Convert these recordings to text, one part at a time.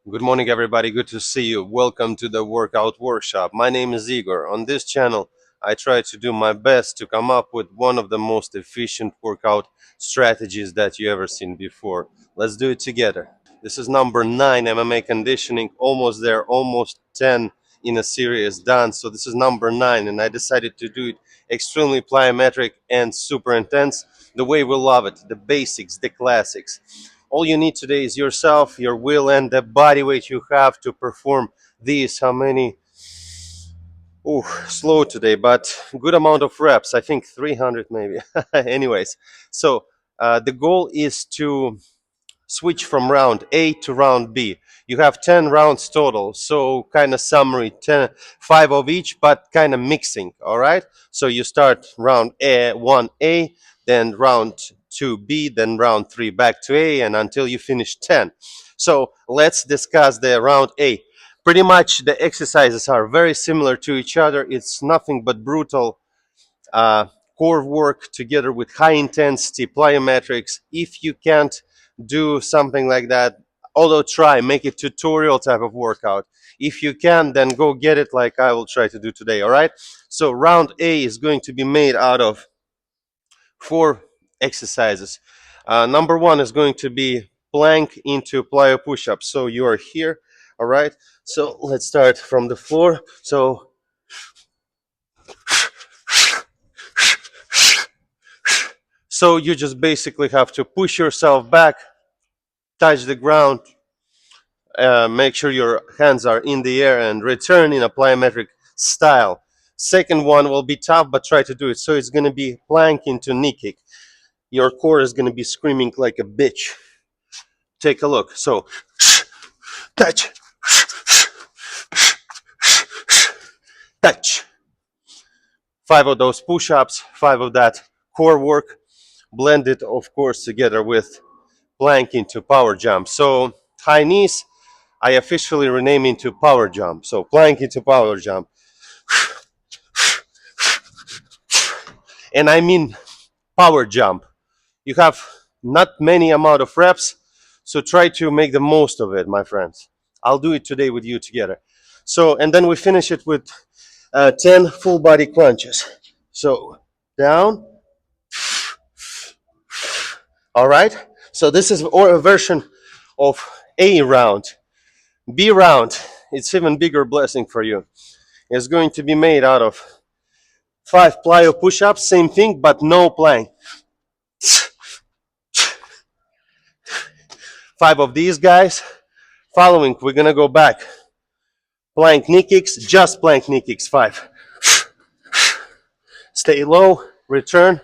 Good morning, everybody. Good to see you. Welcome to the workout workshop. My name is Igor. On this channel, I try to do my best to come up with one of the most efficient workout strategies that you ever seen before. Let's do it together. This is number 9 MMA conditioning. Almost there, almost 10 in a series done. So this is number 9, and I decided to do it extremely plyometric and super intense, the way we love it, the basics, the classics. All you need today is yourself, your will, and the body weight you have to perform these. How many? Ooh, slow today, but good amount of reps. I think 300 maybe. Anyways, so the goal is to switch from round A to round B. You have 10 rounds total, so kind of summary, 10, 5 of each, but kind of mixing, all right? So you start round A, 1A, then round 2B, then round 3 back to A, and until you finish 10. So let's discuss the round A. Pretty much the exercises are very similar to each other. It's nothing but brutal uh, core work together with high intensity plyometrics. If you can't do something like that, although try, make it tutorial type of workout. If you can, then go get it like I will try to do today, all right? So round A is going to be made out of 4 exercises. Number 1 is going to be plank into plyo push-ups. So you are here, all right? So let's start from the floor. So you just basically have to push yourself back, touch the ground, make sure your hands are in the air, and return in a plyometric style. Second one will be tough, but try to do it. So it's going to be plank into knee kick. Your core is going to be screaming like a bitch. Take a look. So touch, touch. 5 of those push-ups, 5 of that core work, blended, of course, together with plank into power jump. So high knees, I officially rename into power jump. So plank into power jump. And I mean power jump. You have not many amount of reps, so try to make the most of it, my friends. I'll do it today with you together. So, and then we finish it with 10 full body crunches. So down. All right. So this is a version of A round. B round, it's even bigger blessing for you. It's going to be made out of 5 plyo push-ups, same thing, but no plank. 5 of these guys. Following, we're gonna go back. Plank knee kicks, just plank knee kicks, 5. Stay low, return,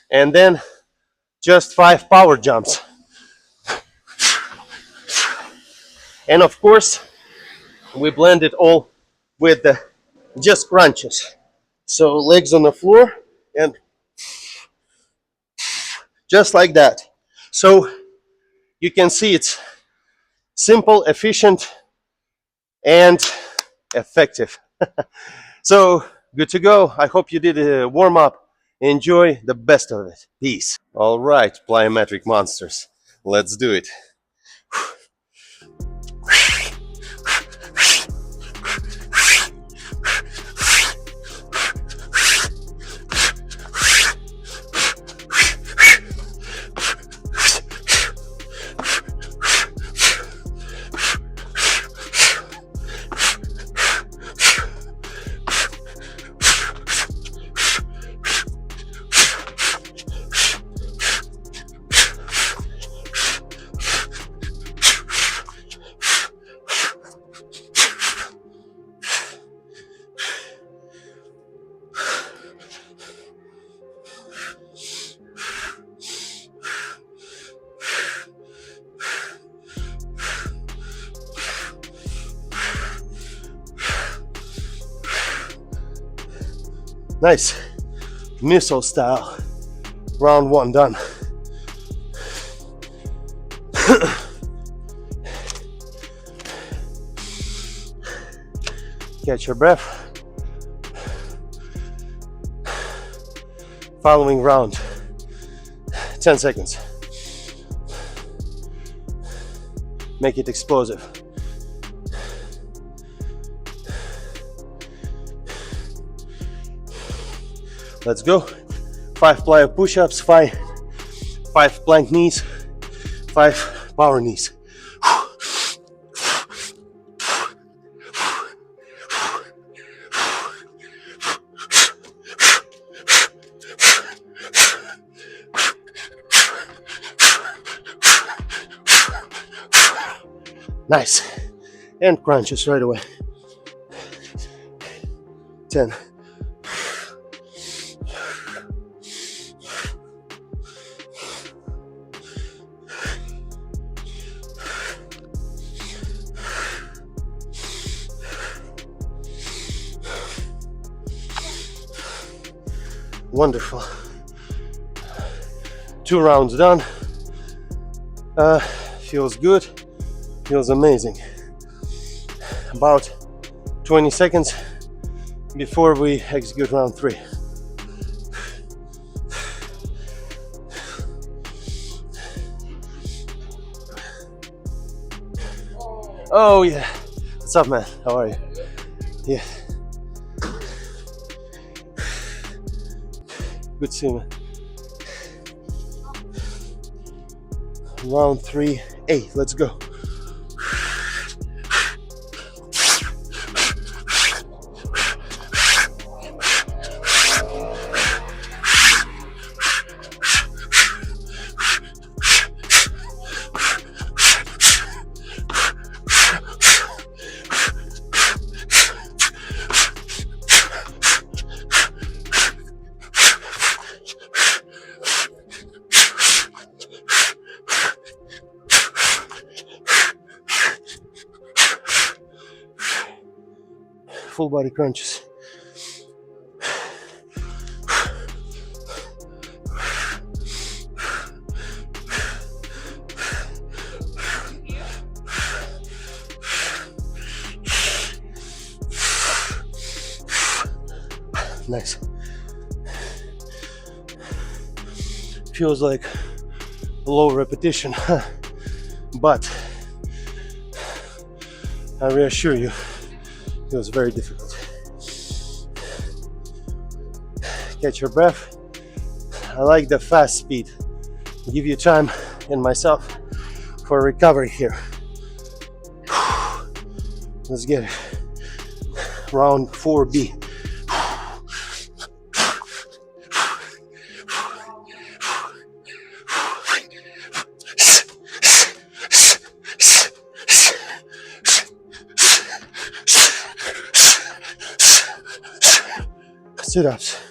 and then just 5 power jumps. And of course, we blend it all with the just crunches. So legs on the floor and just like that. So you can see it's simple, efficient, and effective. So good to go. I hope you did a warm up. Enjoy the best of it. Peace. All right, plyometric monsters. Let's do it. Nice. Missile style. Round 1 done. Catch your breath. Following round. 10 seconds. Make it explosive. Let's go. 5 plyo push-ups, 5 plank knees, 5 power knees. Nice. And crunches right away. 10. Wonderful. 2 rounds done. Feels good. Feels amazing. About 20 seconds before we execute round 3. Oh yeah. What's up, man? How are you? Yeah. Good to see you, man. Round 3A. Let's go. Full body crunches. Nice. Feels like a low repetition, but I reassure you, it was very difficult. Catch your breath. I like the fast speed. Give you time and myself for recovery here. Let's get it. Round 4B. Sit-ups.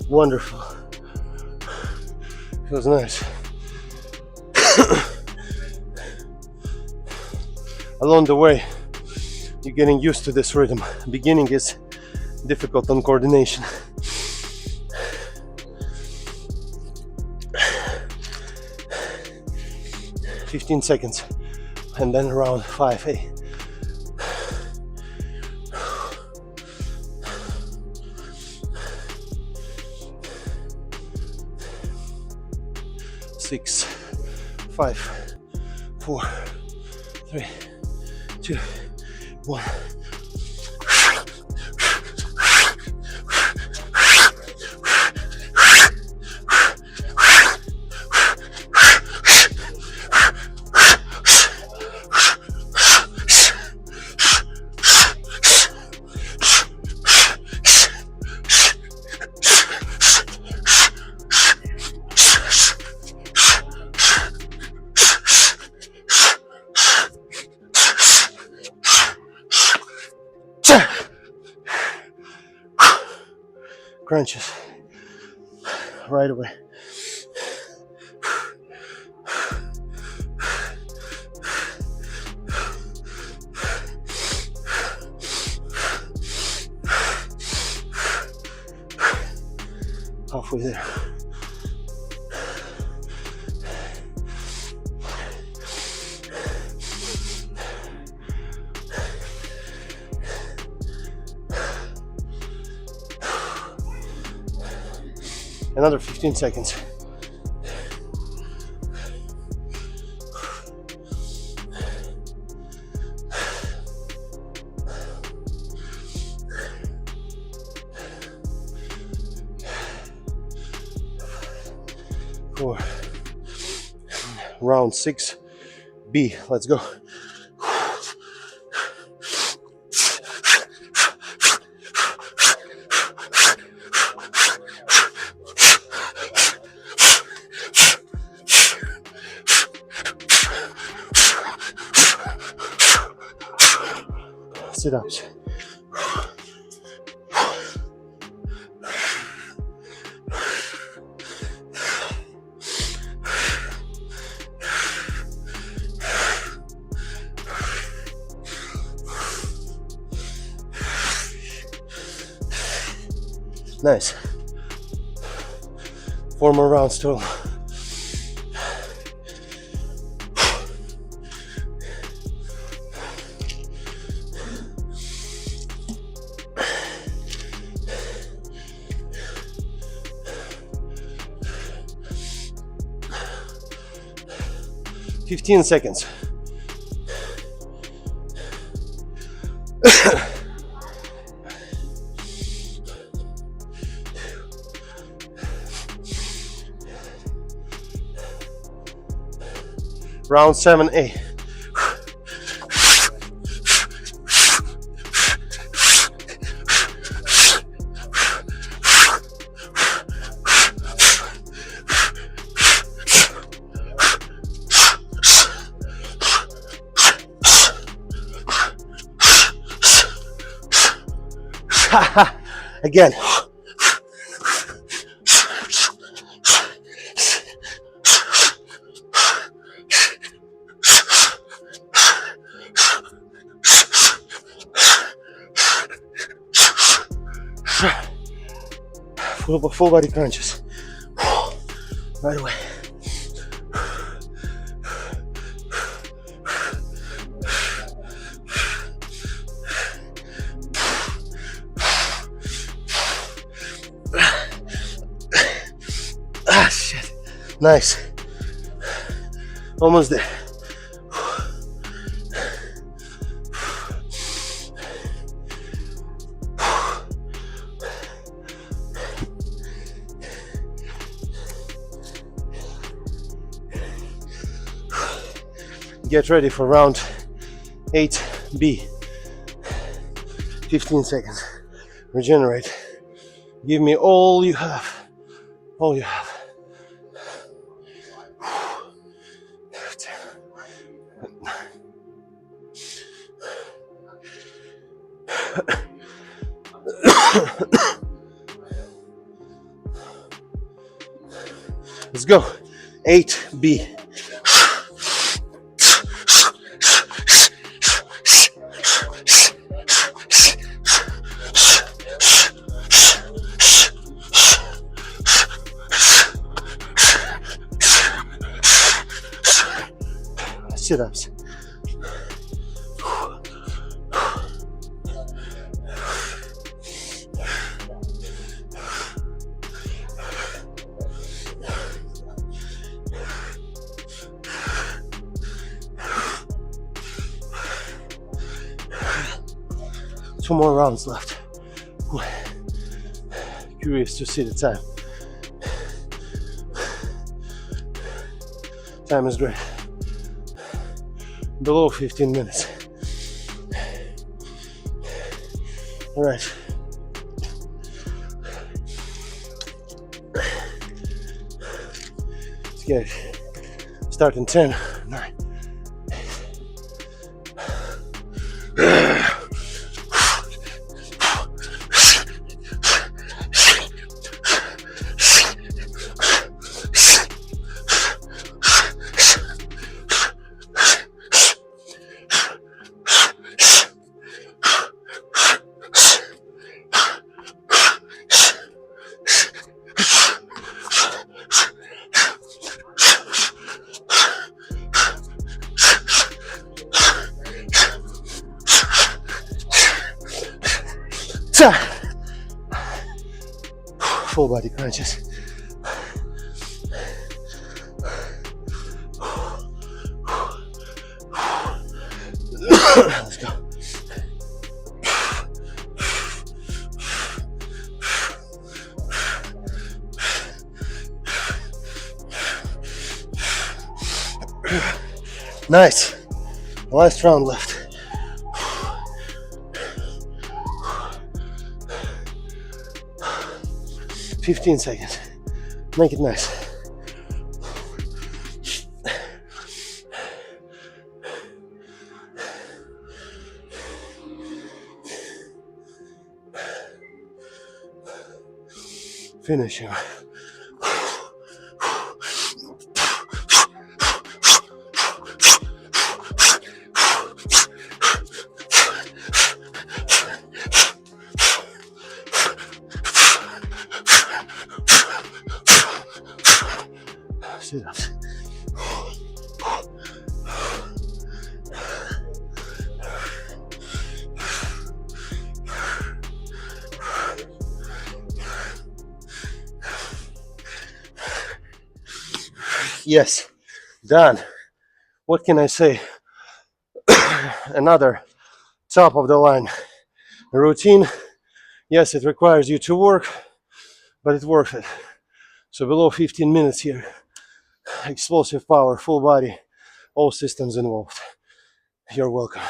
Wonderful. Feels nice. Along the way, you're getting used to this rhythm. Beginning is difficult on coordination. "15 seconds, and then round 5A. Six, 5, 4, 3, 2, 1. Crunches right away. Halfway there. Another 15 seconds. For round 6B, let's go. Sit-ups. Nice. 4 more rounds total. Fifteen seconds. Round 7A. Again. Full body crunches. Right away. Ah, shit. Nice. Almost there. Get ready for round 8B. 15 seconds. Regenerate. Give me all you have. All you have. Let's go. 8B. Sit-ups. Two more rounds left. Curious to see the time. Time is great. Below 15 minutes. All right. Let's get it. Start in 10, 9. Full body crunches. Let's go. Nice. Last round left. "15 seconds. Make it nice. Finishing. Sit-ups. Yes, done. What can I say? Another top of the line routine. Yes, it requires you to work, but it's worth it. So below 15 minutes here. Explosive power, full body, all systems involved. You're welcome.